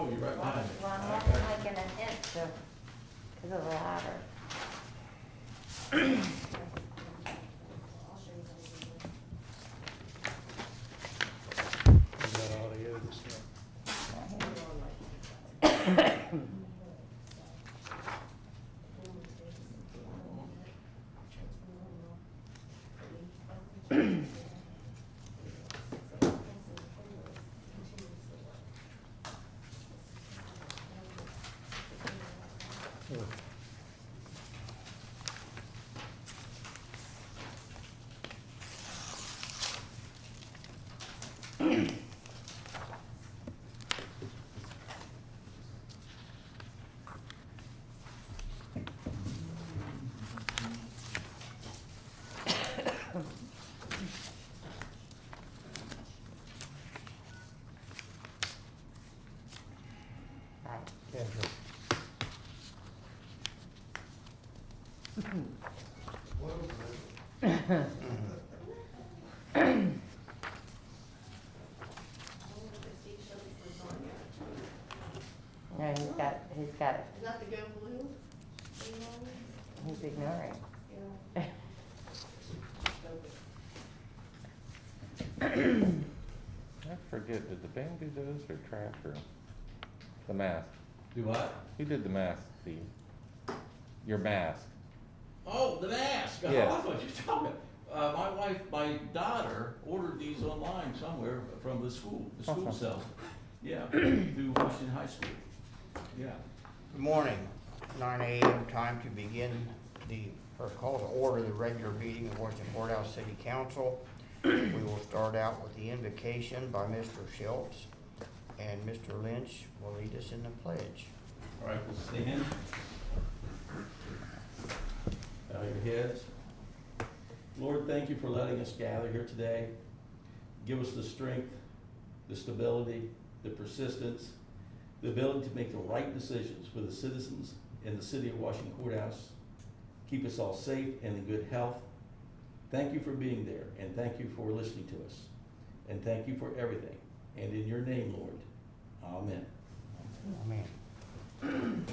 Oh, you're right behind me. Well, I'm not making an hint to, because of the ladder. Is that all together this time? Right. Yeah, sure. No, he's got, Is that the go blue? he's ignoring. Yeah. I forget, did the band do those or track or the mask? Do what? Who did the mask, Steve? Your mask. Oh, the mask. Oh, Yeah. I thought you were talking. My daughter ordered these online somewhere from the school. The school sells them. Yeah, through Washington High School. Yeah. Good morning. 9 a.m. time to begin call to order the regular meeting of Washington Courthouse City Council. We will start out with the invocation by Mr. Schultz, and Mr. Lynch will lead us in the pledge. All right, we'll stand. Bow your heads. Lord, thank you for letting us gather here today. Give us the strength, the stability, the persistence, the ability to make the right decisions for the citizens in the city of Washington Courthouse. Keep us all safe and in good health. Thank you for being there, and thank you for listening to us. And thank you for everything. And in your name, Lord, amen. Amen.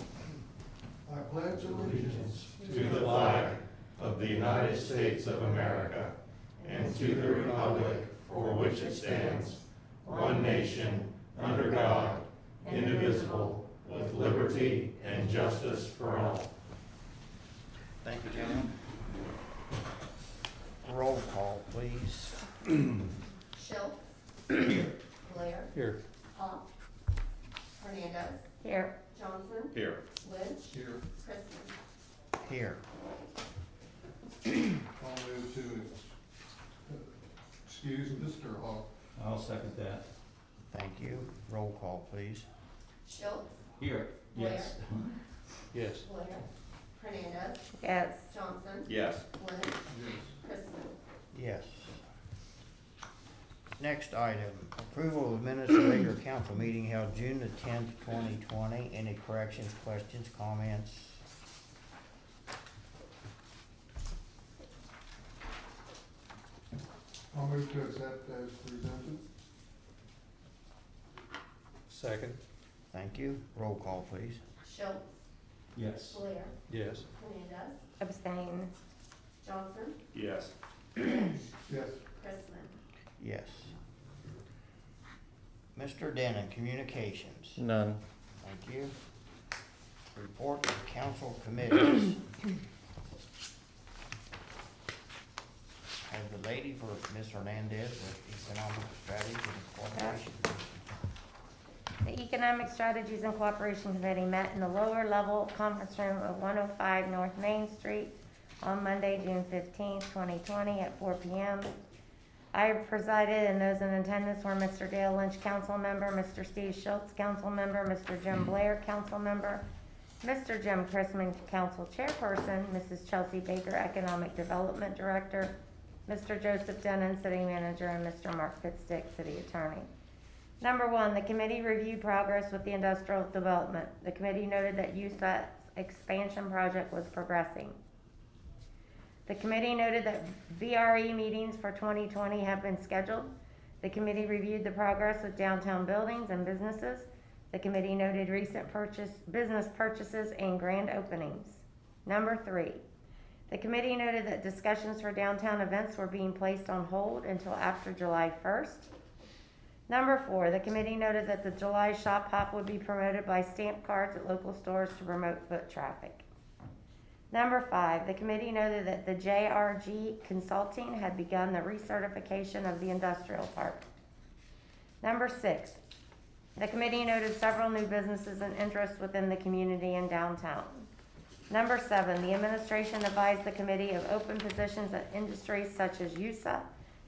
I pledge allegiance to the flag of the United States of America and to the republic for which it stands, one nation, under God, indivisible, with liberty and justice for all. Thank you, gentlemen. Roll call, please. Schultz, Here. Blair, Here. Hawk, Hernandez, Here, Johnson, Here. Lynch, here. Chrisman. Here. I'll move to excuse Mr. Hawk. I'll second that. Thank you. Roll call, please. Schultz, Here. Yes. Yes. Blair, Hernandez, yes, Johnson, Yes. Lynch, Yes. Chrisman. Yes. Next item, approval of minutes of regular council meeting held June the 10th, 2020. Any corrections, questions, comments? I'll move to accept as presented. Second. Thank you. Roll call, please. Schultz, Yes. Blair, Yes. Hernandez, abstain, Johnson, Yes. Lynch, Yes. Chrisman. Yes. Mr. Denon, communications. None. Thank you. Report of council committees. Have the lady for Ms. Hernandez with Economic Strategy and Cooperation. The Economic Strategies and Cooperation Committee met in the lower level conference room of 105 North Main Street on Monday, June 15th, 2020 at 4 p.m. I presided, and those in attendance were Mr. Dale Lynch, council member, Mr. Steve Schultz, council member, Mr. Jim Blair, council member, Mr. Jim Chrisman, council chairperson, Mrs. Chelsea Baker, economic development director, Mr. Joseph Denon, city manager, and Mr. Mark Fitzdick, city attorney. Number one, the committee reviewed progress with the industrial development. The committee noted that USAT's expansion project was progressing. The committee noted that VRE meetings for 2020 have been scheduled. The committee reviewed the progress with downtown buildings and businesses. The committee noted recent business purchases and grand openings. Number 3, the committee noted that discussions for downtown events were being placed on hold until after July 1st. Number 4, the committee noted that the July shop hop would be promoted by stamp cards at local stores to promote foot traffic. Number 5, the committee noted that the JRG Consulting had begun the recertification of the industrial park. Number 6, the committee noted several new businesses and interests within the community in downtown. Number 7, the administration advised the committee of open positions at industries such as USA,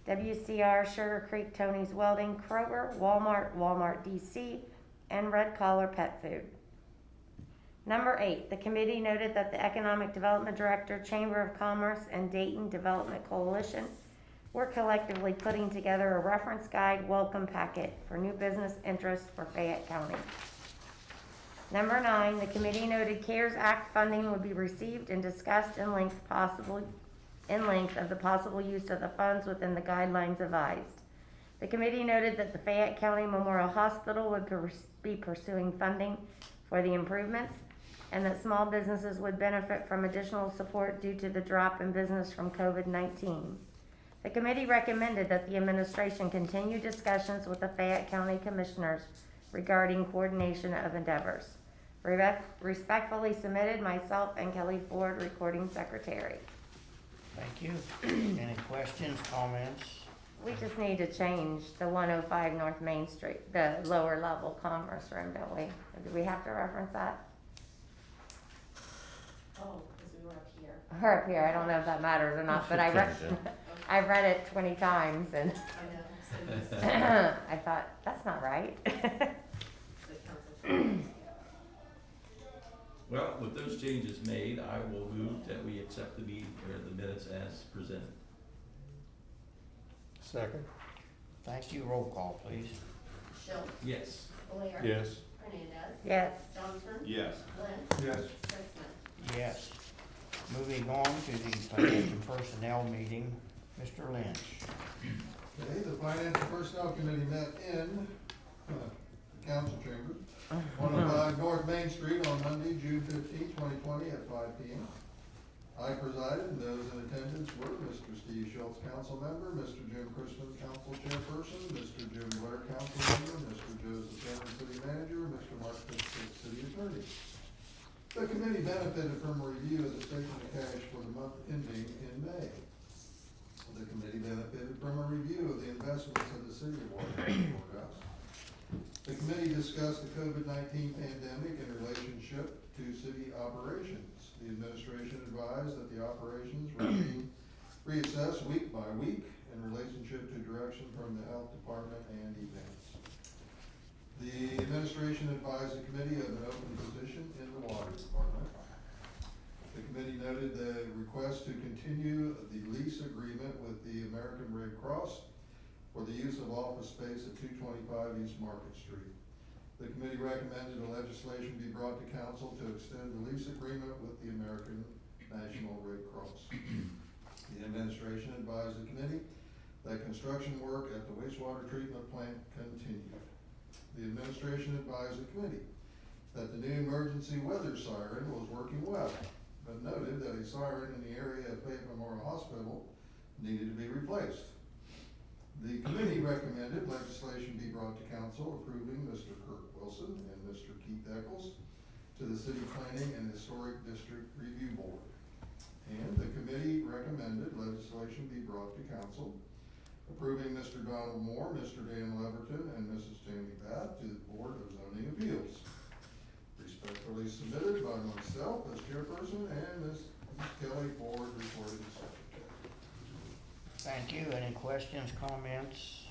WCR, Sugar Creek, Tony's Welding, Kroger, Walmart DC, and Red Collar Pet Food. Number 8, the committee noted that the Economic Development Director, Chamber of Commerce, and Dayton Development Coalition were collectively putting together a reference guide welcome packet for new business interests for Fayette County. Number 9, the committee noted CARES Act funding would be received and discussed in length of the possible use of the funds within the guidelines advised. The committee noted that the Fayette County Memorial Hospital would be pursuing funding for the improvements, and that small businesses would benefit from additional support due to the drop in business from COVID-19. The committee recommended that the administration continue discussions with the Fayette County Commissioners regarding coordination of endeavors. Respectfully submitted, myself and Kelly Ford, Recording Secretary. Thank you. Any questions, comments? We just need to change the 105 North Main Street, the lower level conference room, don't we? Do we have to reference that? Oh, because we were up here. Her up here, I don't know if that matters or not, but I read, I read it 20 times and I know, so I thought, that's not right. the council. Well, with those changes made, I will move that we accept the meeting, or the minutes as presented. Second? Thank you. Roll call, please. Schultz, Yes. Blair. Yes. Hernandez. Yes. Johnson. Yes. Lynch. Yes. Christman. Yes. Moving on to the Finance and Personnel meeting, Mr. Lynch. Okay, the Finance and Personnel Committee met in the council chambers, 105 North Main Street on Monday, June 15, 2020 at 5 p.m. I presided, and those in attendance were Mr. Steve Schultz, council member, Mr. Jim Christman, council chairperson, Mr. Jim Blair, council member, Mr. Joseph Cameron, city manager, Mr. Mark Pittsburgh, city attorney. The committee benefited from a review of the statement of cash for the month ending in May. The committee benefited from a review of the investments of the city of Watertown Courthouse. The committee discussed the COVID-19 pandemic in relationship to city operations. The administration advised that the operations were being reassessed week by week in relationship to direction from the health department and events. The administration advised the committee of an open position in the water department. The committee noted the request to continue the lease agreement with the American Red Cross for the use of office space at 225 East Market Street. The committee recommended a legislation be brought to council to extend the lease agreement with the American National Red Cross. The administration advised the committee that construction work at the wastewater treatment plant continued. The administration advised the committee that the new emergency weather siren was working well, but noted that a siren in the area of Fayette Memorial Hospital needed to be replaced. The committee recommended legislation be brought to council approving Mr. Kirk Wilson and Mr. Keith Eccles to the City Planning and Historic District Review Board. And the committee recommended legislation be brought to council approving Mr. Donald Moore, Mr. Dan Leverton, and Mrs. Tammy Bath to the Board of Zoning Appeals. Respectfully submitted by myself as chairperson and Ms. Kelly Ford, recording secretary. Thank you. Any questions, comments?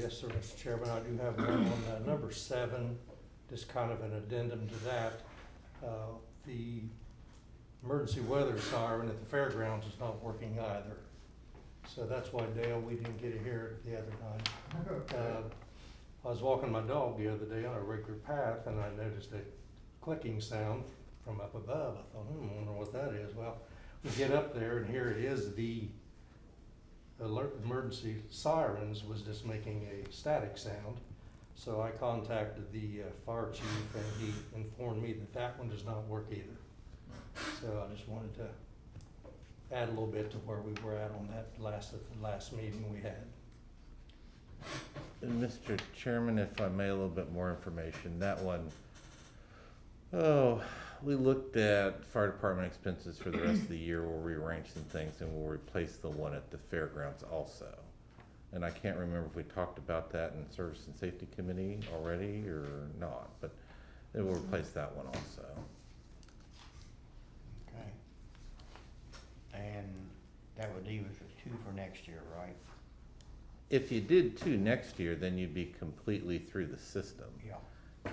Yes, sir, Mr. Chairman, I do have one on number 7, just kind of an addendum to that. The emergency weather siren at the fairgrounds is not working either. So that's why, Dale, we didn't get it here the other night. I was walking my dog the other day on a regular path, and I noticed a clicking sound from up above. I thought, I wonder what that is. Well, we get up there, and here it is. The alert emergency sirens was just making a static sound. So I contacted the fire chief, and he informed me that that one does not work either. So I just wanted to add a little bit to where we were at on that last meeting we had. And Mr. Chairman, if I may, a little bit more information. That one, we looked at fire department expenses for the rest of the year. We'll rearrange some things and we'll replace the one at the fairgrounds also. And I can't remember if we talked about that in Service and Safety Committee already or not, but it will replace that one also. Okay. And that would leave us with 2 for next year, right? If you did 2 next year, then you'd be completely through the system. Yeah.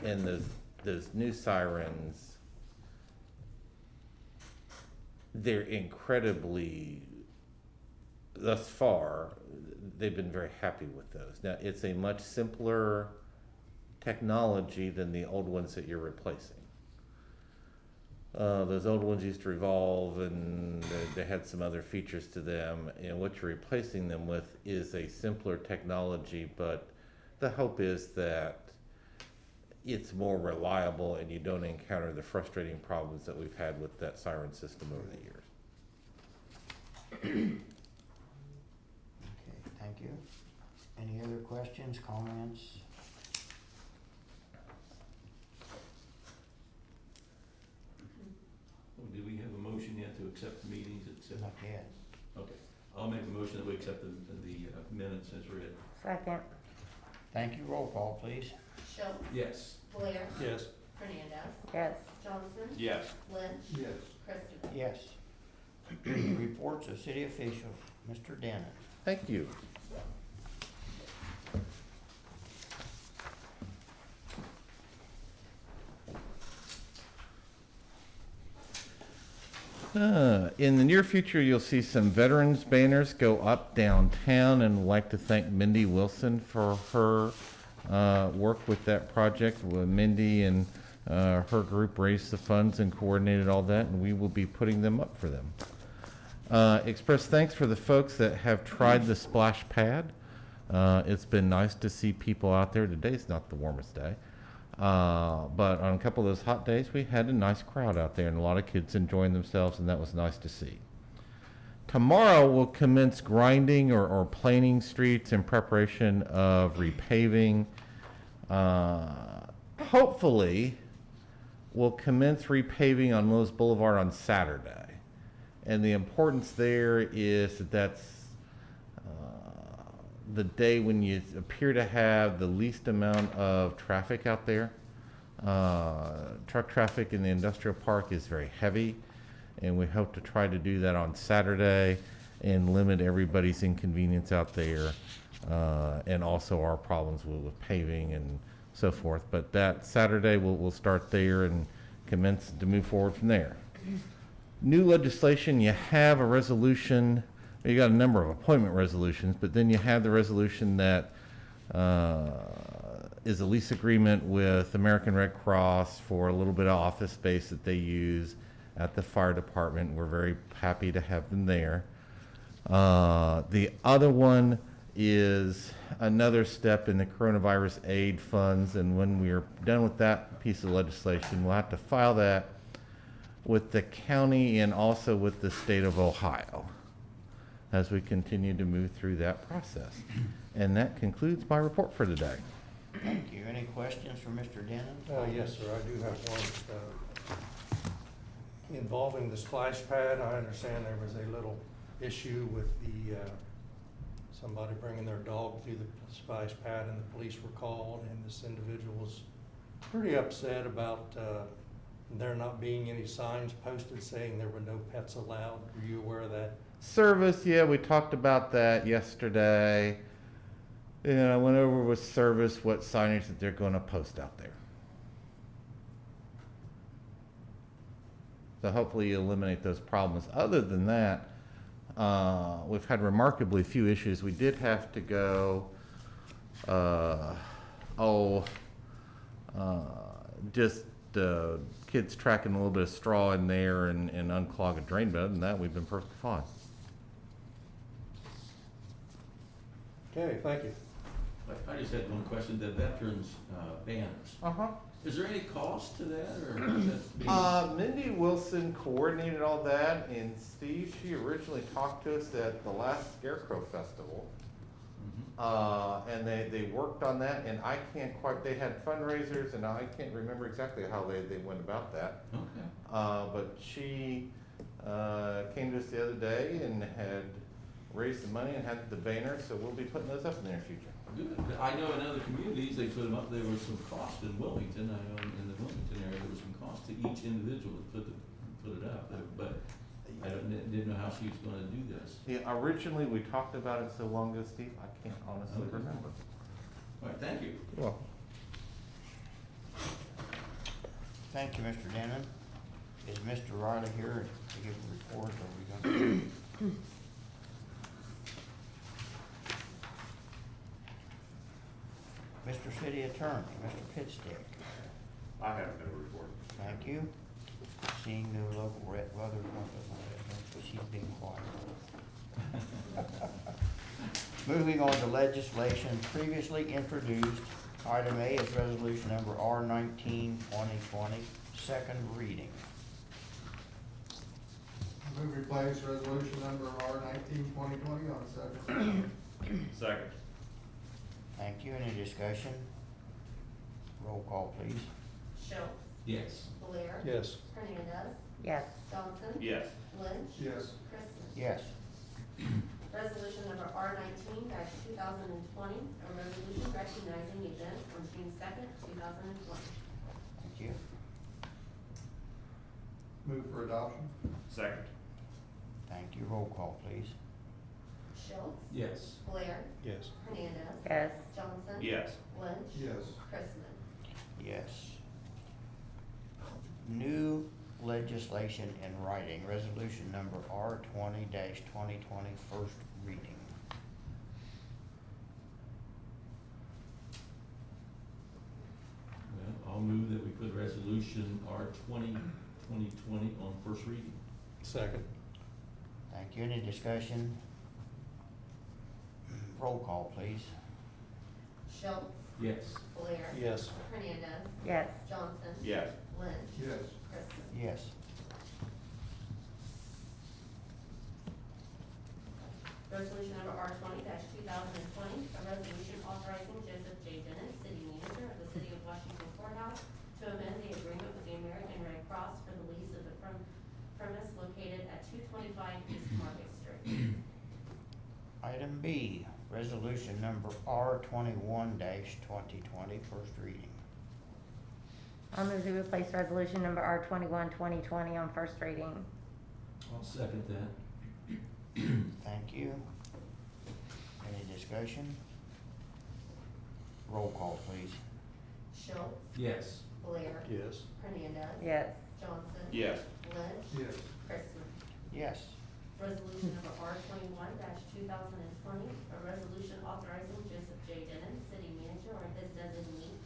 And those new sirens, they're incredibly, thus far, they've been very happy with those. Now, it's a much simpler technology than the old ones that you're replacing. Those old ones used to revolve and they had some other features to them, and what you're replacing them with is a simpler technology, but the hope is that it's more reliable and you don't encounter the frustrating problems that we've had with that siren system over the years. Okay, thank you. Any other questions, comments? Do we have a motion yet to accept the meetings? Not yet. Okay, I'll make a motion that we accept the minutes as read. Second. Thank you. Roll call, please. Schultz, Yes. Blair, Yes. Hernandez, Yes. Johnson, Yes. Lynch, Yes. Christopher. Yes. Reports of city officials. Mr. Denon. Thank you. In the near future, you'll see some veterans banners go up downtown, and I'd like to thank Mindy Wilson for her work with that project. Mindy and her group raised the funds and coordinated all that, and we will be putting them up for them. Express thanks for the folks that have tried the splash pad. It's been nice to see people out there. Today's not the warmest day. But on a couple of those hot days, we had a nice crowd out there and a lot of kids enjoying themselves, and that was nice to see. Tomorrow we'll commence grinding or planing streets in preparation of repaving. Hopefully, we'll commence repaving on Lowe's Boulevard on Saturday. And the importance there is that that's the day when you appear to have the least amount of traffic out there. Truck traffic in the industrial park is very heavy, and we hope to try to do that on Saturday and limit everybody's inconvenience out there, and also our problems with paving and so forth. But that Saturday, we'll start there and commence to move forward from there. New legislation, you have a resolution. You got a number of appointment resolutions, but then you have the resolution that is a lease agreement with American Red Cross for a little bit of office space that they use at the fire department. We're very happy to have them there. The other one is another step in the coronavirus aid funds, and when we're done with that piece of legislation, we'll have to file that with the county and also with the state of Ohio as we continue to move through that process. And that concludes my report for today. Thank you. Any questions for Mr. Denon? Yes, sir, I do have one involving the splash pad. I understand there was a little issue with the, somebody bringing their dog through the splash pad, and the police were called, and this individual was pretty upset about there not being any signs posted saying there were no pets allowed. Were you aware of that? Service, yeah, we talked about that yesterday. And I went over with Service what signage that they're going to post out there. So hopefully you eliminate those problems. Other than that, we've had remarkably few issues. We did have to go, just kids tracking a little bit of straw in there and unclog a drain bed, and that we've been perfectly fine. Okay, thank you. I just had one question, the veterans, banners. Uh-huh. Is there any cost to that, or is that being? Mindy Wilson coordinated all that, and Steve, she originally talked to us at the last Scarecrow Festival. Mhm. And they worked on that, and I can't quite, they had fundraisers, and I can't remember exactly how they went about that. Okay. But she, came to us the other day and had raised the money and had the banner, so we'll be putting those up in the near future. Good. I know in other communities, they put them up, there was some cost in Wilmington, I know in the Wilmington area, there was some cost to each individual to put it up, but I didn't know how she was gonna do this. Yeah, originally, we talked about it so long ago, Steve, I can't honestly Okay. remember. All right, thank you. Well. Thank you, Mr. Dennon. Is Mr. Riley here to give a report, or are we gonna? Mr. City Attorney, Mr. Pitstick, I have no report. thank you. Seeing no local weather, she's being quiet. Moving on to legislation previously introduced, item A is resolution number R-19, 2020, second reading. Move replace resolution number R-19/2020 on second. Second. Thank you. Any discussion? Roll call, please. Schultz, Yes. Blair. Yes. Hernandez, Yes. Johnson. Yes. Lynch. Yes. Christmas. Yes. Resolution number R-19-2020, a resolution recognizing events on June 2nd, 2020. Thank you. Move for adoption. Second. Thank you. Roll call, please. Schultz, Yes. Blair, Yes. Hernandez. Yes. Johnson. Yes. Lynch. Yes. Christmas. Yes. New legislation in writing, resolution number R-20-2020, first reading. Well, I'll move that we put resolution R-20/2020 on first reading. Second. Thank you. Any discussion? Roll call, please. Schultz, Yes. Blair. Yes. Hernandez, Yes. Johnson. Yes. Lynch. Yes. Christmas. Yes. Resolution number R-20-2020, a resolution authorizing Joseph J. Dennis, city manager of the city of Washington courthouse, to amend the agreement with the American Red Cross for the lease of the premise located at 225 East Market Street. Item B, resolution number R-21-2020, first reading. I'll move to replace resolution number R-21/2020 on first reading. I'll second that. Thank you. Any discussion? Roll call, please. Schultz, Yes. Blair. Yes. Hernandez. Yes. Johnson. Yes. Lynch. Yes. Christmas. Yes. Resolution number R-21-2020, a resolution authorizing Joseph J. Dennis, city manager or his designee,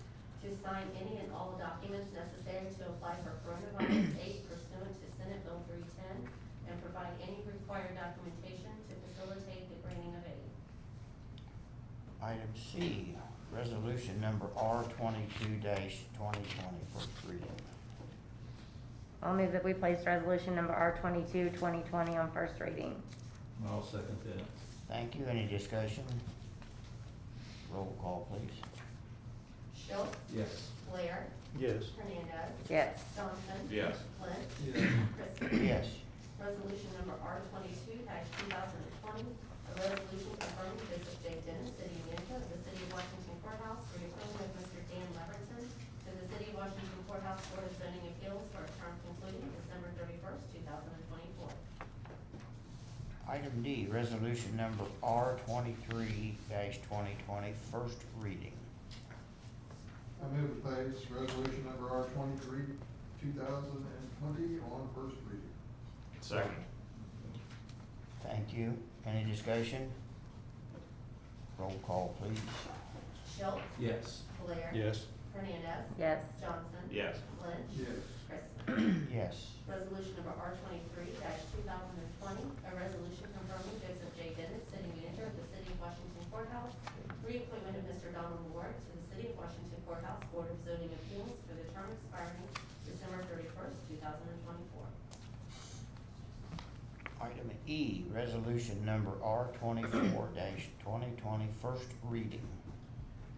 to sign any and all documents necessary to apply for coronavirus aid pursuant to Senate Bill 310 and provide any required documentation to facilitate the granting of aid. Item C, resolution number R-22-2020, first reading. I'll move that we place resolution number R-22/2020 on first reading. I'll second that. Thank you. Any discussion? Roll call, please. Schultz, Yes. Blair, Yes. Hernandez, Yes. Johnson. Yes. Lynch. Yes. Christmas. Yes. Resolution number R-22-2020, a resolution confirming Joseph J. Dennis, city manager of the city of Washington courthouse, for the appointment of Mr. Dan Leverton to the city of Washington courthouse board of zoning appeals for a term concluding December 31st, 2024. Item D, resolution number R-23-2020, first reading. I move to place resolution number R-23/2020 on first reading. Second. Thank you. Any discussion? Roll call, please. Schultz, Yes. Blair. Yes. Hernandez. Yes. Johnson. Yes. Lynch. Yes. Christmas. Yes. Resolution number R-23-2020, a resolution confirming Joseph J. Dennis, city manager of the city of Washington courthouse, Reappointment of Mr. Donald Moore to the City of Washington Courthouse Board of Zoning Appeals for the term expiring December 31st, 2024. Item E, resolution number R 24-2020, first reading.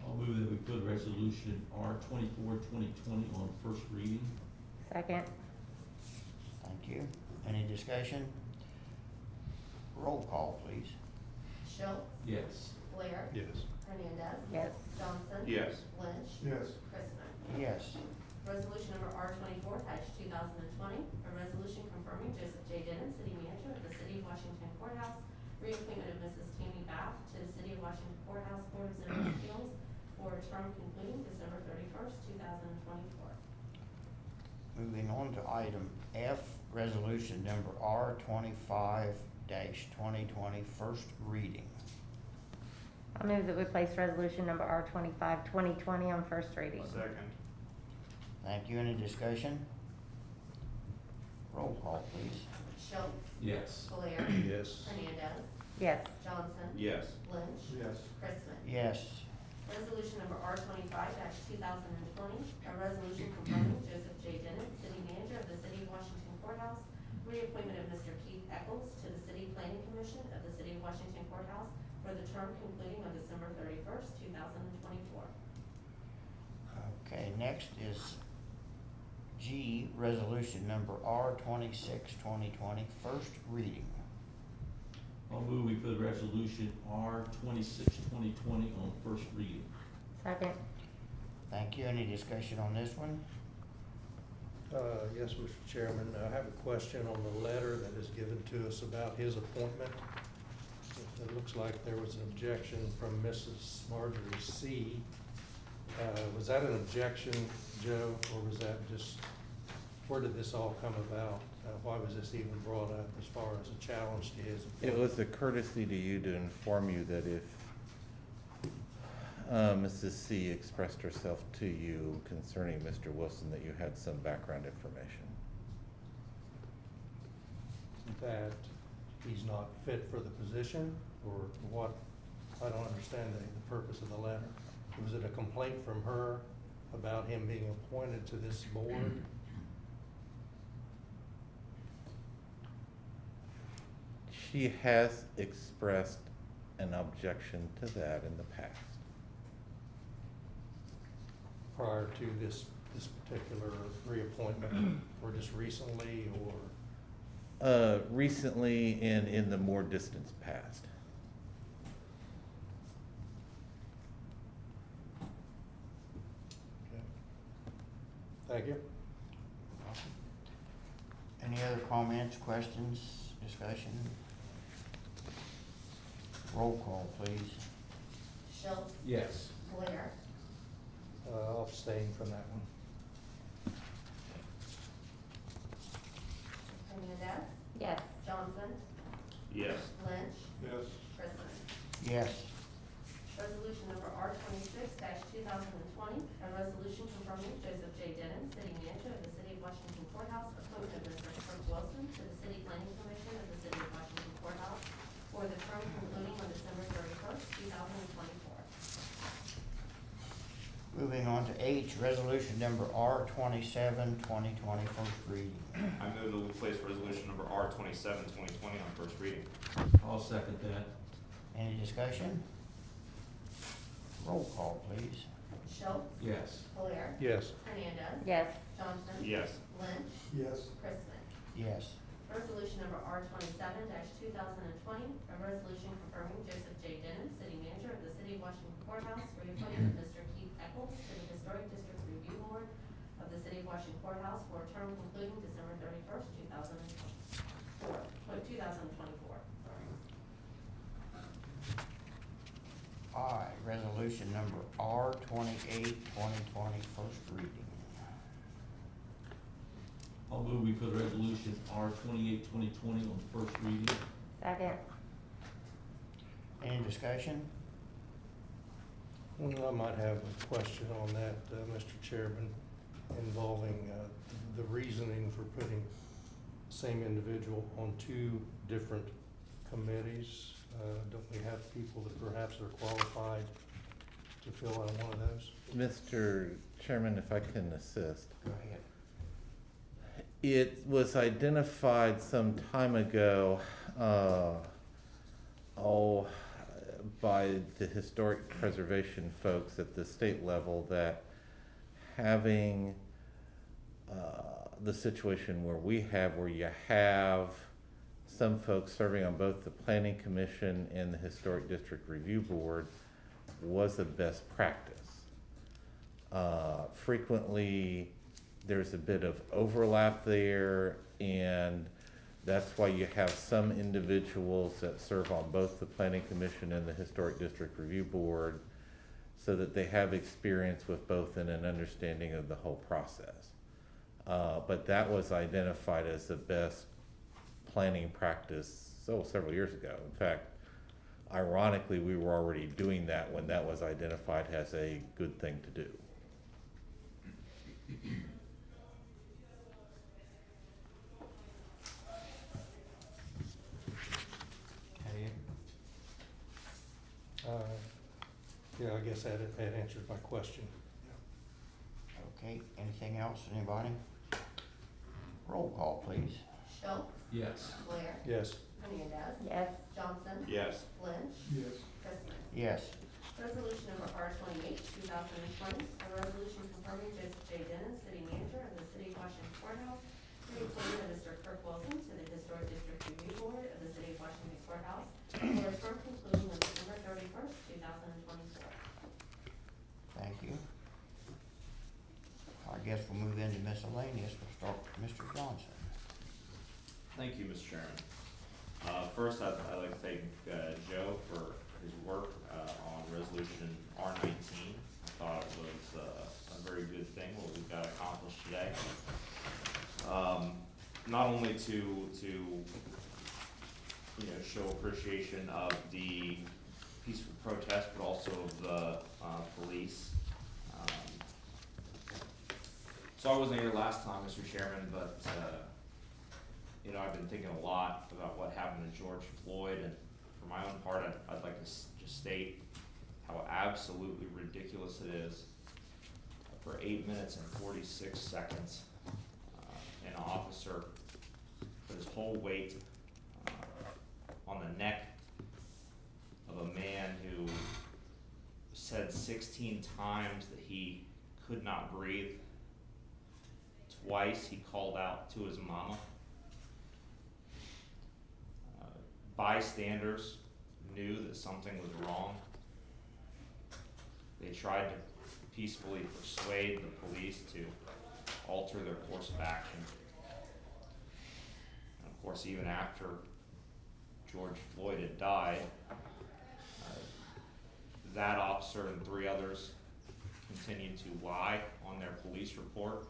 I'll move that we put resolution R 24/2020 on first reading. Second. Thank you. Any discussion? Roll call, please. Schultz, Yes. Blair, Yes. Hernandez. Yes. Johnson. Yes. Lynch. Yes. Christman. Yes. Resolution number R 24/2020, a resolution confirming Joseph J. Denon, city manager of the City of Washington Courthouse, reappointment of Mrs. Tammy Bath to the City of Washington Courthouse Board of Zoning Appeals for a term concluding December 31st, 2024. Moving on to item F, resolution number R 25-2020, first reading. I move that we place resolution number R 25/2020 on first reading. Second. Thank you. Any discussion? Roll call, please. Schultz, Yes. Blair, Yes. Hernandez, Yes. Johnson. Yes. Lynch. Yes. Christman. Yes. Resolution number R 25/2020, a resolution confirming Joseph J. Denon, city manager of the City of Washington Courthouse, reappointment of Mr. Keith Eccles to the City Planning Commission of the City of Washington Courthouse for the term concluding on December 31st, 2024. Okay, next is G, resolution number R 26/2020, first reading. I'll move we put resolution R 26/2020 on first reading. Second. Thank you. Any discussion on this one? Yes, Mr. Chairman, I have a question on the letter that is given to us about his appointment. It looks like there was an objection from Mrs. Marjorie C. Was that an objection, Joe, or was that just, where did this all come about? Why was this even brought up as far as a challenge to his appointment? It was a courtesy to you to inform you that if Mrs. C expressed herself to you concerning Mr. Wilson, that you had some background information. That he's not fit for the position, or what? I don't understand the purpose of the letter. Was it a complaint from her about him being appointed to this board? She has expressed an objection to that in the past. Prior to this particular reappointment, or just recently, or? Recently and in the more distant past. Thank you. Any other comments, questions, discussion? Roll call, please. Schultz, Yes. Blair, I'll abstain from that one. Hernandez, Yes. Johnson, Yes. Lynch, Yes. Christman. Yes. Resolution number R 26/2020, a resolution confirming Joseph J. Denon, city manager of the City of Washington Courthouse, appointment of Mr. Kirk Wilson to the City Planning Commission of the City of Washington Courthouse for the term concluding on December 31st, 2024. Moving on to H, resolution number R 27/2020, first reading. I move that we place resolution number R 27/2020 on first reading. I'll second that. Any discussion? Roll call, please. Schultz, Yes. Blair, Yes. Hernandez. Yes. Johnson. Yes. Lynch, Yes. Christman. Yes. Resolution number R 27/2020, a resolution confirming Joseph J. Denon, city manager of the City of Washington Courthouse, reappointment of Mr. Keith Eccles to the Historic District Review Board of the City of Washington Courthouse for a term concluding December 31st, 2024. I, resolution number R 28/2020, first reading. I'll move we put resolution R 28/2020 on first reading. Second. Any discussion? Well, I might have a question on that, Mr. Chairman, involving the reasoning for putting the same individual on two different committees. Don't we have people that perhaps are qualified to fill out one of those? Mr. Chairman, if I can assist. Go ahead. It was identified some time ago, by the historic preservation folks at the state level that having the situation where you have some folks serving on both the Planning Commission and the Historic District Review Board was a best practice. Frequently, there's a bit of overlap there, and that's why you have some individuals that serve on both the Planning Commission and the Historic District Review Board, so that they have experience with both and an understanding of the whole process. But that was identified as the best planning practice several years ago. In fact, ironically, we were already doing that when that was identified as a good thing to do. Elliot? Yeah, I guess that answered my question. Okay, anything else, anybody? Roll call, please. Schultz, Yes. Blair, Yes. Hernandez, Yes. Johnson, Yes. Lynch, Yes. Christmas. Yes. Resolution number R 28, 2020, a resolution confirming Joseph J. Denon, city manager of the city of Washington courthouse, to the appointment of Mr. Kirk Wilson to the Historic District Review Board of the city of Washington courthouse for a term concluding on December 31st, 2024. Thank you. I guess we'll move into miscellaneous. We'll start with Mr. Johnson. Thank you, Mr. Chairman. First, I'd like to thank Joe for his work on Resolution R19. I thought it was a very good thing what we got accomplished today. Not only to show appreciation of the peaceful protest, but also of the police. So I wasn't here last time, Mr. Chairman, but I've been thinking a lot about what happened to George Floyd, and for my own part, I'd like to just state how absolutely ridiculous it is for 8 minutes and 46 seconds, an officer put his whole weight on the neck of a man who said 16 times that he could not breathe. Twice he called out to his mama. Bystanders knew that something was wrong. They tried to peacefully persuade the police to alter their course of action. And of course, even after George Floyd had died, that officer and 3 others continued to lie on their police report,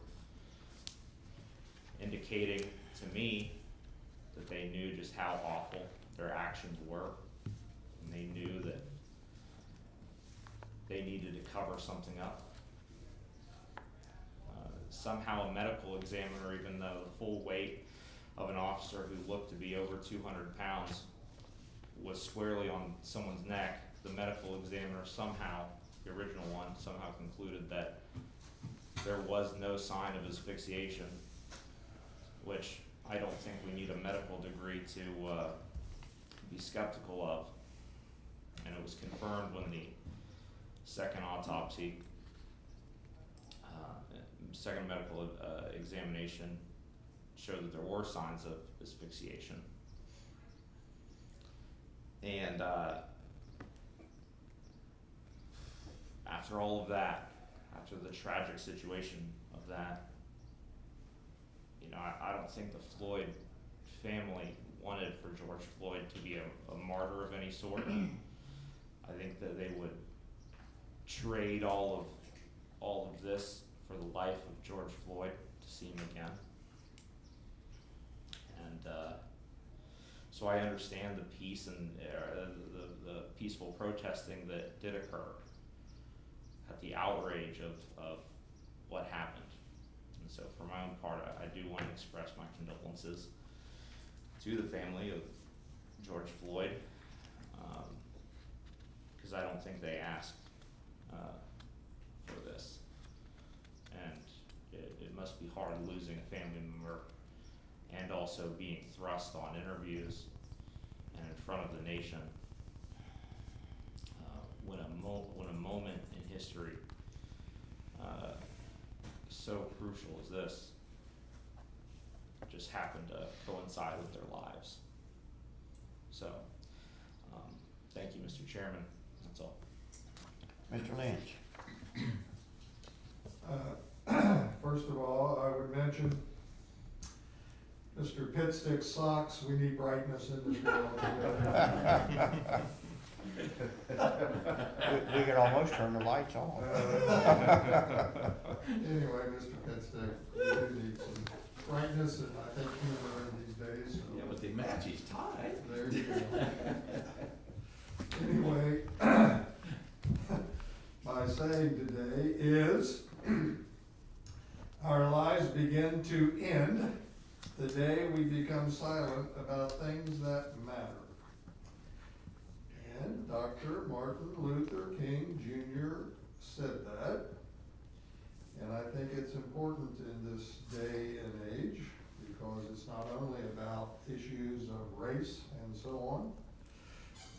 indicating to me that they knew just how awful their actions were, and they knew that they needed to cover something up. Somehow a medical examiner, even though the full weight of an officer who looked to be over 200 pounds was squarely on someone's neck, the medical examiner somehow, the original one, somehow concluded that there was no sign of asphyxiation, which I don't think we need a medical degree to be skeptical of. And it was confirmed when the second autopsy, second medical examination showed that there were signs of asphyxiation. And after all of that, after the tragic situation of that, I don't think the Floyd family wanted for George Floyd to be a martyr of any sort. I think that they would trade all of this for the life of George Floyd to see him again. And so I understand the peace and the peaceful protesting that did occur at the outrage of what happened. And so for my own part, I do want to express my condolences to the family of George Floyd, because I don't think they asked for this. And it must be hard losing a family member and also being thrust on interviews and in front of the nation when a moment in history so crucial as this just happened to coincide with their lives. So, thank you, Mr. Chairman. That's all. Mr. Lynch? First of all, I would mention Mr. Pitstick Socks, we need brightness in this world. We could almost turn the lights on. Anyway, Mr. Pitstick, we do need some brightness and I think humor in these days. So Yeah, but they match his tie. there you go. Anyway, my saying today is, our lives begin to end the day we become silent about things that matter. And Dr. Martin Luther King Jr. said that. And I think it's important in this day and age because it's not only about issues of race and so on.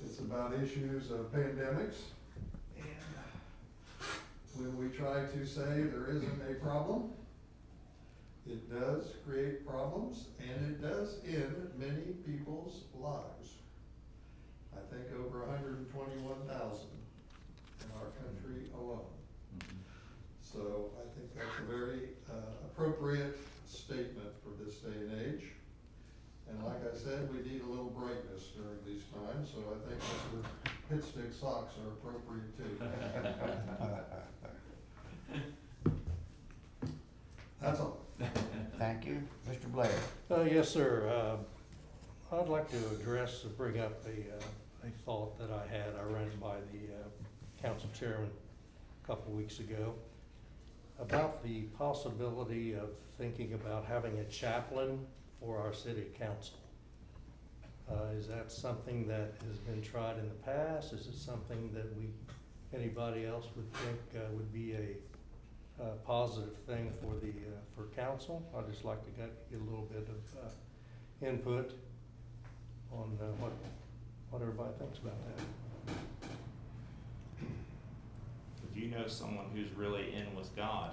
It's about issues of pandemics. And when we try to say there isn't a problem, it does create problems and it does end many people's lives. I think over 121,000 in our country alone. So I think that's a very appropriate statement for this day and age. And like I said, we need a little brightness during these times, so I think Mr. Pitstick Socks are appropriate too. That's all. Thank you. Mr. Blair? Yes, sir. I'd like to bring up a thought that I had. I ran it by the council chairman a couple weeks ago about the possibility of thinking about having a chaplain for our city council. Is that something that has been tried in the past? Is it something that anybody else would think would be a positive thing for council? I'd just like to get a little bit of input on what everybody thinks about that. If you know someone who's really in with God,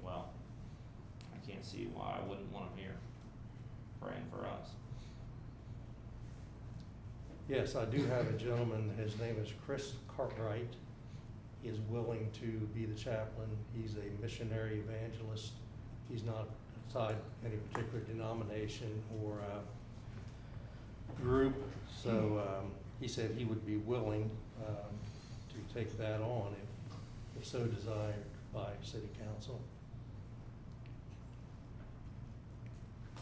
well, I can't see why I wouldn't want him here praying for us. Yes, I do have a gentleman, his name is Chris Cartwright. He is willing to be the chaplain. He's a missionary evangelist. He's not outside any particular denomination or group. So he said he would be willing to take that on if so desired by city council.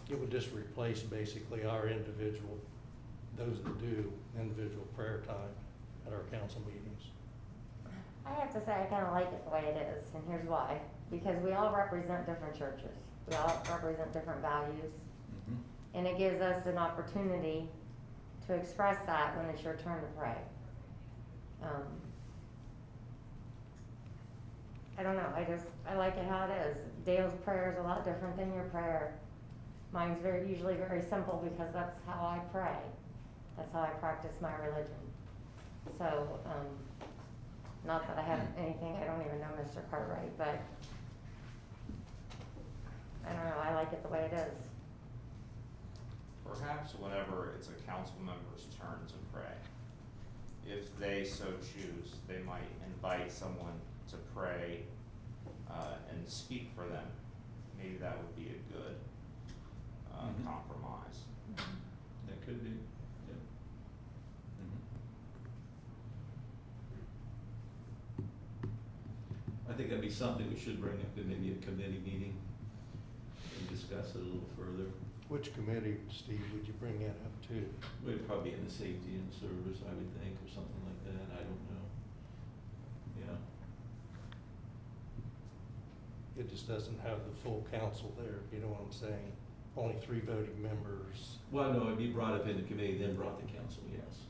It would just replace basically our those that do individual prayer time at our council meetings. I have to say, I kind of like it the way it is, and here's why. Because we all represent different churches. We all represent different values. And it gives us an opportunity to express that when it's your turn to pray. I don't know, I like it how it is. Dale's prayer is a lot different than your prayer. Mine's usually very simple because that's how I pray. That's how I practice my religion. So, not that I have anything, I don't even know Mr. Cartwright, but I don't know, I like it the way it is. Perhaps whenever it's a council member's turn to pray, if they so choose, they might invite someone to pray and speak for them. Maybe that would be a good compromise. That could be, yeah. I think that'd be something we should bring up in maybe a committee meeting and discuss it a little further. Which committee, Steve, would you bring that up to? We'd probably in the safety and service, I would think, or something like that, I don't know. Yeah. It just doesn't have the full council there, you know what I'm saying? Only 3 voting members. Well, no, it'd be brought up in the committee, then brought to council, yes.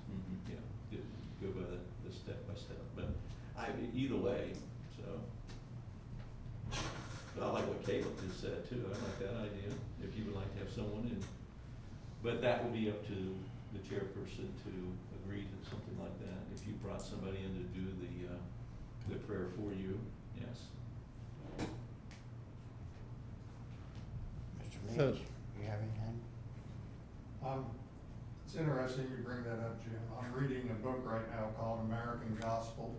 Yeah, go by the step by step. But either way, so. But I like what Caleb just said too, I like that idea, if you would like to have someone in. But that will be up to the chairperson to agree to something like that, if you brought somebody in to do the prayer for you, yes. Mr. So- Lynch, you have anything? It's interesting you bring that up, Jim. I'm reading a book right now called American Gospel.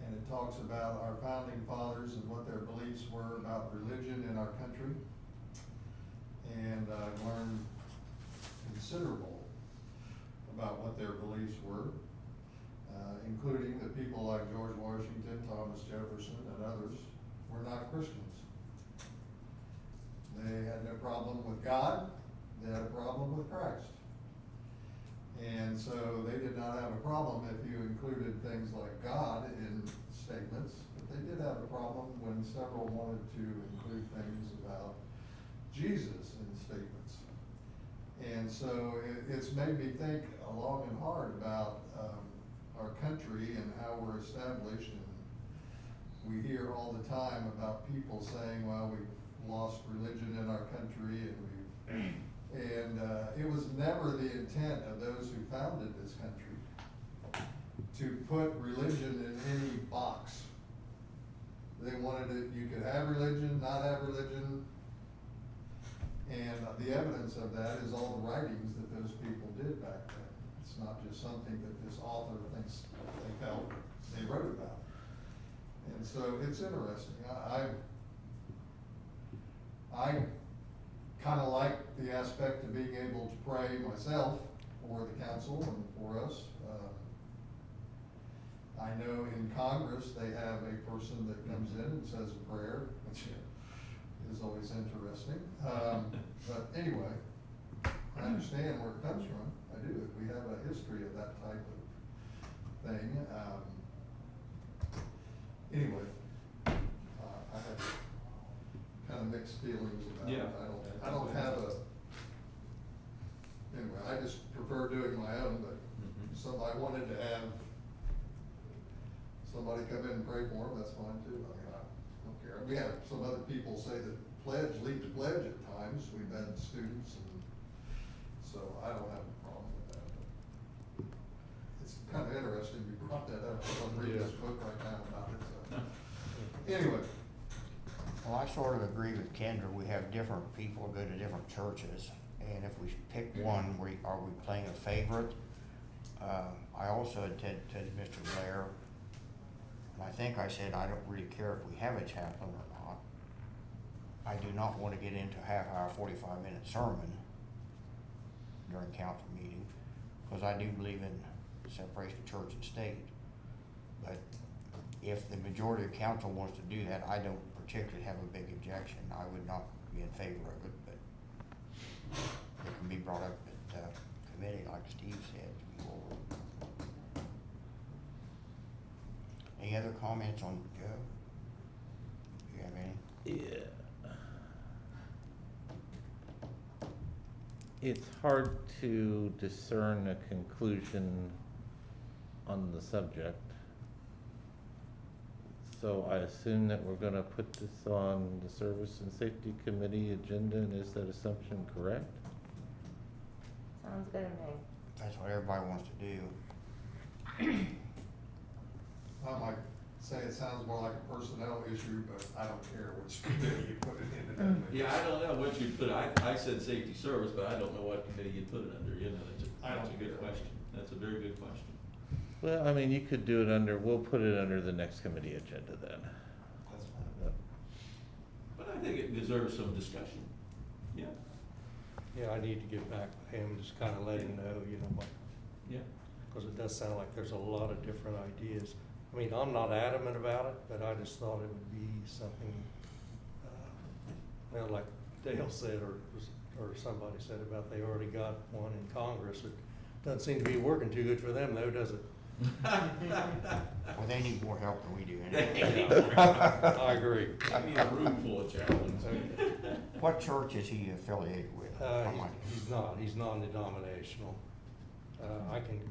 And it talks about our founding fathers and what their beliefs were about religion in our country. And I've learned considerable about what their beliefs were, including that people like George Washington, Thomas Jefferson, and others were not Christians. They had no problem with God, they had a problem with Christ. And so they did not have a problem if you included things like God in statements, but they did have a problem when several wanted to include things about Jesus in statements. And so it's made me think long and hard about our country and how we're established. And we hear all the time about people saying, well, we've lost religion in our country, and it was never the intent of those who founded this country to put religion in any box. They wanted it, you could have religion, not have religion, and the evidence of that is all the writings that those people did back then. It's not just something that this author thinks they felt they wrote about. And so it's interesting. I kind of like the aspect of being able to pray myself for the council and for us. I know in Congress, they have a person that comes in and says a prayer, which is always interesting. But anyway, I understand where it comes from. I do. We have a history of that type of thing. Anyway, I have kind of mixed feelings about it. Yeah. I don't have anyway, I just prefer doing my own, but somebody wanted to have somebody come in and pray for them, that's fine too. I mean, I don't care. We have some other people say that lead to pledge at times. We've had students, and so I don't have a problem with that. But it's kind of interesting you brought that up. I'm reading this book right now about it, so. Anyway. Well, I sort of agree with Kendra. We have different people go to different churches, and if we pick one, are we playing a favorite? I also had to Mr. Blair, and I think I said I don't really care if we have a chaplain or not. I do not want to get into a half-hour, 45-minute sermon during council meeting, because I do believe in separation of church and state. But if the majority of council wants to do that, I don't particularly have a big objection. I would not be in favor of it, but it can be brought up at committee, like Steve said. Any other comments on Joe? Do you have any? Yeah. It's hard to discern a conclusion on the subject. So I assume that we're gonna put this on the Service and Safety Committee agenda, and is that assumption correct? Sounds good to me. That's what everybody wants to do. I might say it sounds more like a personnel issue, but I don't care which committee you put it in. It doesn't make Yeah, I don't know what you put, I said safety service, but I don't know what committee you put it under, you know, that's a good question. That's a very good question. Well, I mean, you could do it under, we'll put it under the next committee agenda then. That's fine. But I think it deserves some discussion. Yeah, Yeah, I need to get back with him, just kind of let him know, you know, what, yeah. because it does sound like there's a lot of different ideas. I mean, I'm not adamant about it, but I just thought it would be something, well, like Dale said, or somebody said about they already got one in Congress. It doesn't seem to be working too good for them though, does it? Well, they need more help than we do anyway. I agree. I need a room full of chaplains. What church is he affiliated with? He's not, he's non-denominational. I can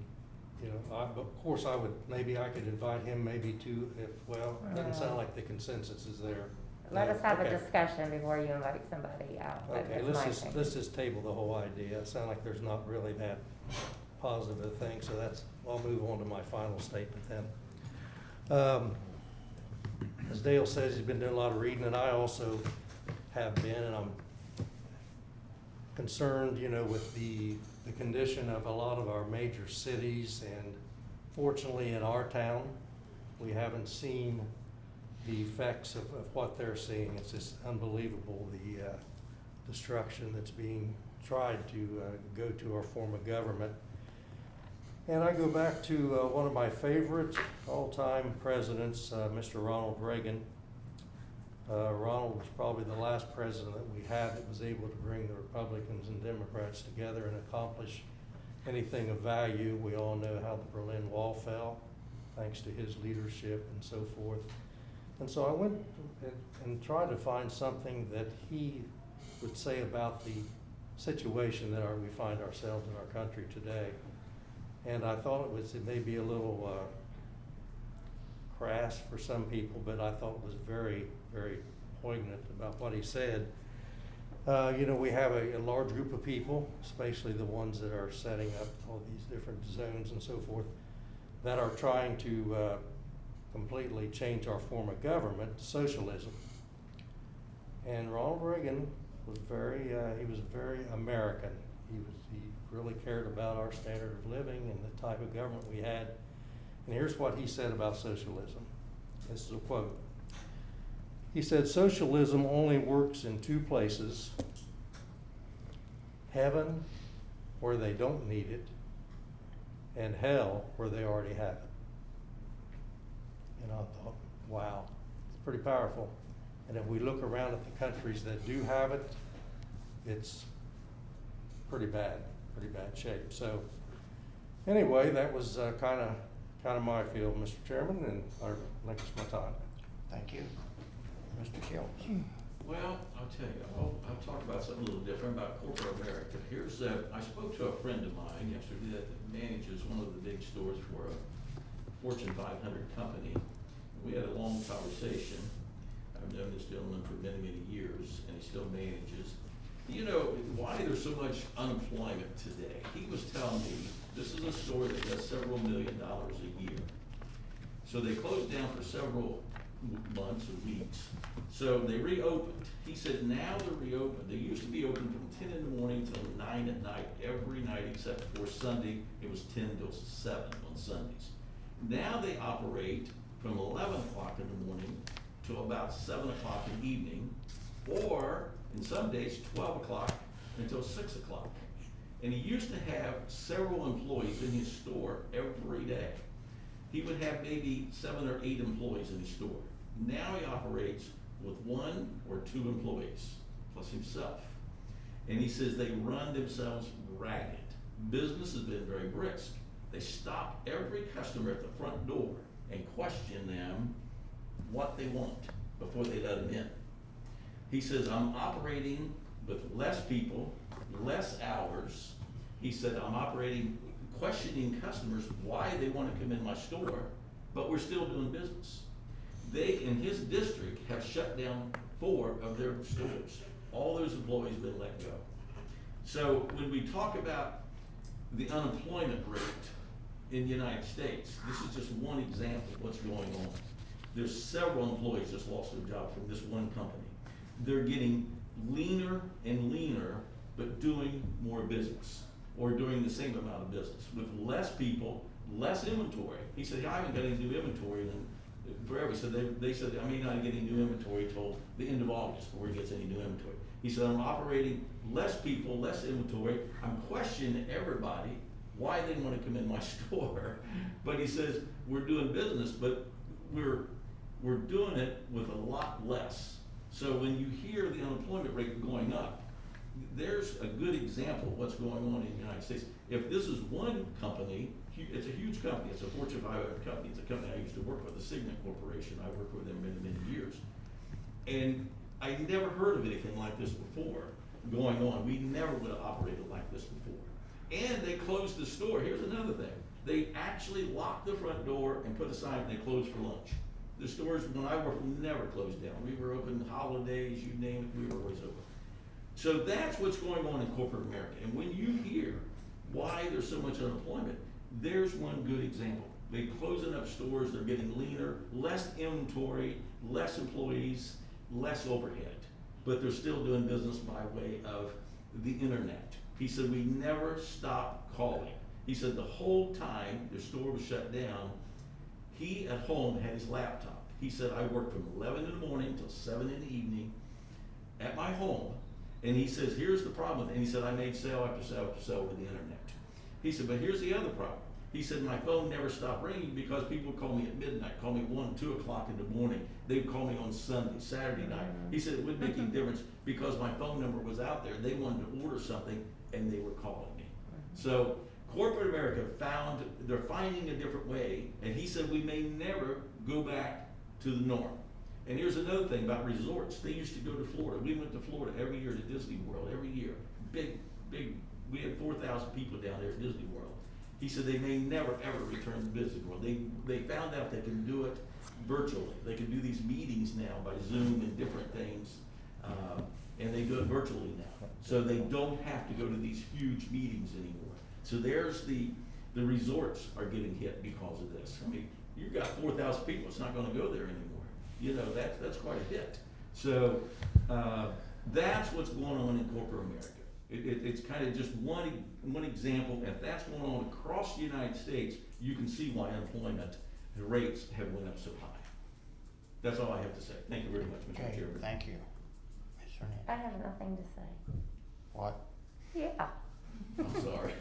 you know, of course, maybe I could invite him maybe too, if, well, it doesn't sound like the consensus is there. Let us have a Okay. discussion before you invite somebody out, but Okay, that's my thing. let's just table the whole idea. It sounds like there's not really that positive a thing, so I'll move on to my final statement then. As Dale says, he's been doing a lot of reading, and I also have been, and I'm concerned, you know, with the condition of a lot of our major cities, and fortunately in our town, we haven't seen the effects of what they're seeing. It's just unbelievable, the destruction that's being tried to go to our form of government. And I go back to one of my favorite all-time presidents, Mr. Ronald Reagan. Ronald was probably the last president that we had that was able to bring the Republicans and Democrats together and accomplish anything of value. We all know how the Berlin Wall fell, thanks to his leadership and so forth. And so I went and tried to find something that he would say about the situation that we find ourselves in our country today. And I thought it may be a little crass for some people, but I thought it was very, very poignant about what he said. You know, we have a large group of people, especially the ones that are setting up all these different zones and so forth, that are trying to completely change our form of government, socialism. And Ronald Reagan was he was very American. He really cared about our standard of living and the type of government we had. And here's what he said about socialism. This is a quote. He said, "Socialism only works in two places: heaven, where they don't need it, and hell, where they already have it." And I thought, wow, it's pretty powerful. And if we look around at the countries that do have it, it's pretty bad shape. So anyway, that was kind of my field, Mr. Chairman, and I think it's my time. Thank you. Mr. Schultz. Well, I'll tell you, I'll talk about something a little different about corporate America. Here's, I spoke to a friend of mine yesterday that manages one of the big stores for a Fortune 500 company. We had a long conversation. I've known this gentleman for many, many years, and he still manages. You know, why there's so much unemployment today? He was telling me, this is a store that does several $1 million a year. So they closed down for several months or weeks. So they reopened. He said now they're reopened. They used to be open from 10 in the morning till 9 at night, every night except for Sunday. It was 10 till 7 on Sundays. Now they operate from 11 o'clock in the morning till about 7 o'clock in the evening, or in some days 12 o'clock until 6 o'clock. And he used to have several employees in his store every day. He would have maybe 7 or 8 employees in his store. Now he operates with 1 or 2 employees, plus himself. And he says they run themselves ragged. Business has been very brisk. They stop every customer at the front door and question them what they want before they let them in. He says, I'm operating with less people, less hours. He said, I'm operating, questioning customers why they want to come in my store, but we're still doing business. They, in his district, have shut down 4 of their stores. All those employees have been let go. So when we talk about the unemployment rate in the United States, this is just one example of what's going on. There's several employees just lost their job from this one company. They're getting leaner and leaner, but doing more business, or doing the same amount of business with less people, less inventory. He said, I haven't got any new inventory in forever. So they said, I may not get any new inventory till the end of August before he gets any new inventory. He said, I'm operating less people, less inventory. I'm questioning everybody why they want to come in my store. But he says, we're doing business, but we're doing it with a lot less. So when you hear the unemployment rate going up, there's a good example of what's going on in the United States. If this is one company, it's a huge company, it's a Fortune 500 company, it's a company I used to work with, the Signet Corporation. I worked with them many, many years. And I never heard of anything like this before going on. We never would have operated like this before. And they closed the store. Here's another thing. They actually locked the front door and put a sign, they closed for lunch. The stores, when I worked, never closed down. We were open holidays, you name it, we were always open. So that's what's going on in corporate America. And when you hear why there's so much unemployment, there's one good example. They're closing up stores, they're getting leaner, less inventory, less employees, less overhead. But they're still doing business by way of the internet. He said, we never stopped calling. He said the whole time the store was shut down, he at home had his laptop. He said, I worked from 11 in the morning till 7 in the evening at my home. And he says, here's the problem. And he said, I made sale after sale after sale over the internet. He said, but here's the other problem. He said, my phone never stopped ringing because people would call me at midnight, call me at 1, 2 o'clock in the morning. They would call me on Sunday, Saturday night. He said it wouldn't make any difference because my phone number was out there. They wanted to order something and they were calling me. So corporate America they're finding a different way. And he said, we may never go back to the norm. And here's another thing about resorts. They used to go to Florida. We went to Florida every year to Disney World, every year. Big, we had 4,000 people down there at Disney World. He said they may never, ever return to Disney World. They found out they can do it virtually. They can do these meetings now by Zoom and different things, and they do it virtually now. So they don't have to go to these huge meetings anymore. So there's the resorts are getting hit because of this. I mean, you've got 4,000 people, it's not gonna go there anymore. You know, that's quite a hit. So that's what's going on in corporate America. It's kind of just one example. If that's going on across the United States, you can see why unemployment rates have went up so high. That's all I have to say. Thank you very much, Mr. Okay, Chairman. thank you. Ms. Hernandez. I have nothing to say. What? Yeah. I'm sorry.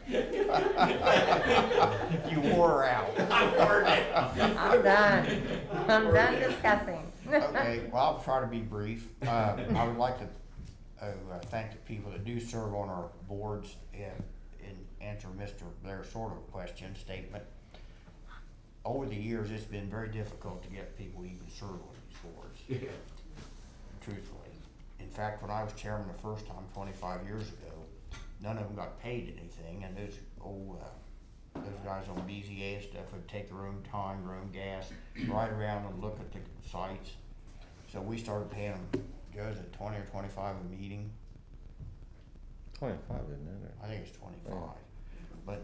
You wore out. I wore down. I'm done. I'm done discussing. Okay, well, I'll try to be brief. I would like to thank the people that do serve on our boards and answer Mr. Blair's sort of question, statement. Over the years, it's been very difficult to get people to even serve on these boards, Yeah. truthfully. In fact, when I was chairman the first time, 25 years ago, none of them got paid anything, and those guys on BZA and stuff would take their own time, their own gas, ride around and look at the sites. So we started paying them, Joe's at 20 or 25 a meeting. 25, isn't it? I think it's 25. But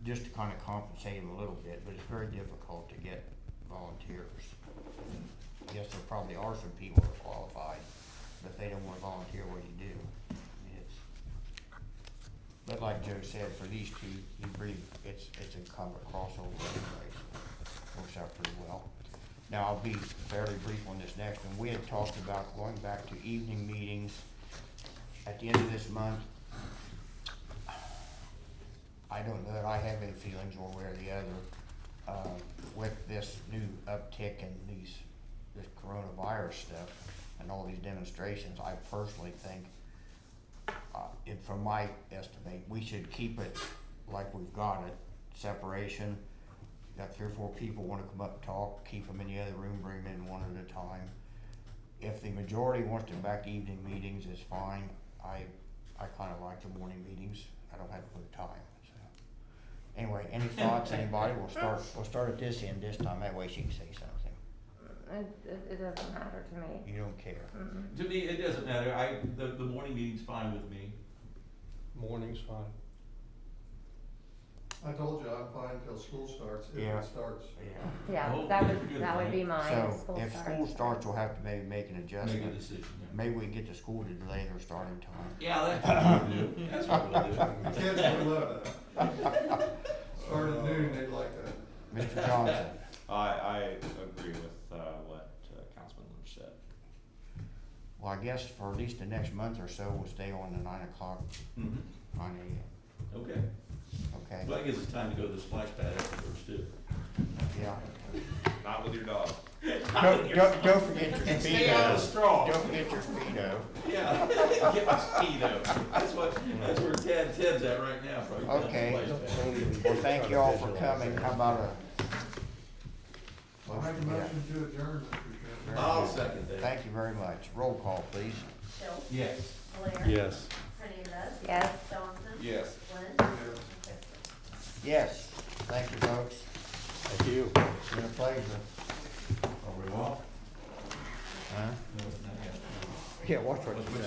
just to kind of compensate them a little bit, but it's very difficult to get volunteers. Yes, there probably are some people that are qualified, but if they don't want to volunteer, what do you do? I mean, but like Joe said, for these two, it's a kind of a crossover anyway, so it works out pretty well. Now, I'll be fairly brief on this next one. We had talked about going back to evening meetings at the end of this month. I don't know that I have any feelings one way or the other, with this new uptick in this coronavirus stuff and all these demonstrations. I personally think, from my estimate, we should keep it like we've got it, separation. Got 3 or 4 people wanna come up and talk, keep them in the other room, bring them in one at a time. If the majority wants to go back to evening meetings, it's fine. I kinda like the morning meetings. I don't have to put time, so. Anyway, any thoughts, anybody? We'll start at this end this time, that way she can say something. It doesn't matter to me. You don't care. Mm-mm. To me, it doesn't matter. The morning meeting's fine with me. Morning's fine. I told you I'm fine till school starts, if Yeah. it starts. Yeah. Yeah, Oh, that good would be point. mine. So if school starts, we'll have to maybe make an Make a adjustment. decision. Yeah. Maybe we can get the school to delay their starting time. Yeah, that's what we'll do. That's what we'll do. The kids would love that. Start at noon, they'd like that. Mr. Johnson, I agree with what Councilman Lynch said. well, I guess for at least the next month or so, we'll stay on the 9 o'clock, Mhm. 9 a.m., Okay. okay? Well, that gives us time to go to the splash pad afterwards too. Yeah. Not with your dog. Don't forget your And stay out of speedo. straw. Don't forget your speedo. Yeah, get my speedo. That's where Ted's at right now. Probably down the Okay. splash pad. Well, thank you all for coming. How about a? I'll make a motion to adjourn, Mr. Chairman. I'll second that. Thank you very much. Roll call, please. Schultz, Yes. Blair. Yes. Hernandez. Yes. Johnson. Yes. Lynn. Yes. and Christie. Yes. Thank you, folks. Thank you. It's been a pleasure. Are we off? Huh? Yeah, watch what you say.